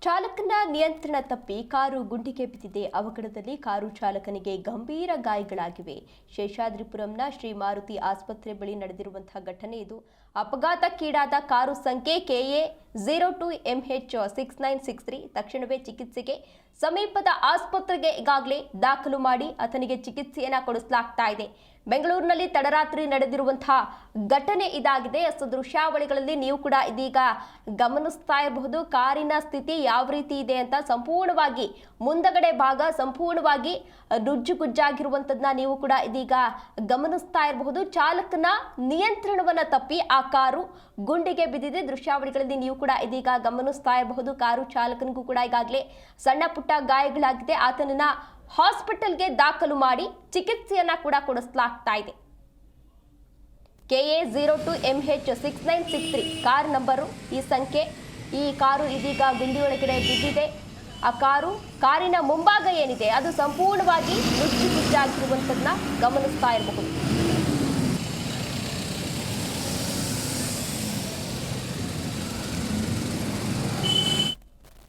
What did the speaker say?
ಚಾಲಕನ ನಿಯಂತ್ರಣ ತಪ್ಪಿ ಕಾರು ಗುಂಡಿಗೆ ಬಿದ್ದಿದೆ. ಅವಘಡದಲ್ಲಿ ಕಾರು ಚಾಲಕನಿಗೆ ಗಂಭೀರ ಗಾಯಗಳಾಗಿವೆ. ಶೇಷಾದ್ರಿಪುರಂನ ಶ್ರೀ ಮಾರುತಿ ಆಸ್ಪತ್ರೆ ಬಳಿ ನಡೆದಿರುವಂತಹ ಘಟನೆ ಇದು. ಅಪಘಾತಕ್ಕೀಡಾದ ಕಾರು ಸಂಖ್ಯೆ KA 02MH6963 ತಕ್ಷಣವೇ ಚಿಕಿತ್ಸೆಗೆ ಸಮೀಪದ ಆಸ್ಪತ್ರೆಗೆ ಈಗಾಗಲೇ ದಾಖಲು ಮಾಡಿ ಆತನಿಗೆ ಚಿಕಿತ್ಸೆಯನ್ನ ಕೊಡಿಸಲಾಗ್ತಾ ಇದೆ. ಬೆಂಗಳೂರಿನಲ್ಲಿ ತಡರಾತ್ರಿ ನಡೆದಿರುವಂತಹ ಘಟನೆ ಇದಾಗಿದೆ. ದೃಶ್ಯಾವಳಿಗಳಲ್ಲಿ ನೀವು ಕೂಡ ಇದೀಗ ಗಮನಿಸ್ತಾ ಇರಬಹುದು. ಕಾರಿನ ಸ್ಥಿತಿ ಯಾವ ರೀತಿ ಇದೆ ಅಂತ ಸಂಪೂರ್ಣವಾಗಿ ಮುಂದಗಡೆ ಭಾಗ ಸಂಪೂರ್ಣವಾಗಿ ನುಜ್ಜುಗುಜ್ಜಾಗಿರುವಂತದನ್ನ ನೀವು ಕೂಡ ಇದೀಗ ಗಮನಿಸ್ತಾ ಇರಬಹುದು. ಚಾಲಕನ ನಿಯಂತ್ರಣವನ್ನ ತಪ್ಪಿ ಆ ಕಾರು ಗುಂಡಿಗೆ ಬಿದ್ದಿದೆ. ದೃಶ್ಯಾವಳಿಗಳಲ್ಲಿ ನೀವು ಕೂಡ ಇದೀಗ ಗಮನಿಸ್ತಾ ಇರಬಹುದು. ಕಾರು ಚಾಲಕನಿಗೂ ಕೂಡ ಈಗಾಗಲೇ ಸಣ್ಣ ಪುಟ್ಟ ಗಾಯಗಳಾಗಿದೆ. ಆತನನ್ನ ಹಾಸ್ಪಿಟಲ್ಗೆ ದಾಖಲು ಮಾಡಿ ಚಿಕಿತ್ಸೆಯನ್ನ ಕೂಡ ಕೊಡಿಸಲಾಗ್ತಾ ಇದೆ. KA 02MH6963 ಕಾರ್ ನಂಬರು ಈ ಸಂಖ್ಯೆ. ಈ ಕಾರು ಇದೀಗ ಗುಂಡಿಯೊಳಗಡೆ ಬಿದ್ದಿದೆ. ಆ ಕಾರಿನ ಮುಂಭಾಗ ಏನಿದೆ ಅದು ಸಂಪೂರ್ಣವಾಗಿ ನುಜ್ಜುಗುಜ್ಜಾಗಿರುವಂತದನ್ನ ಗಮನಿಸ್ತಾ ಇರಬಹುದು.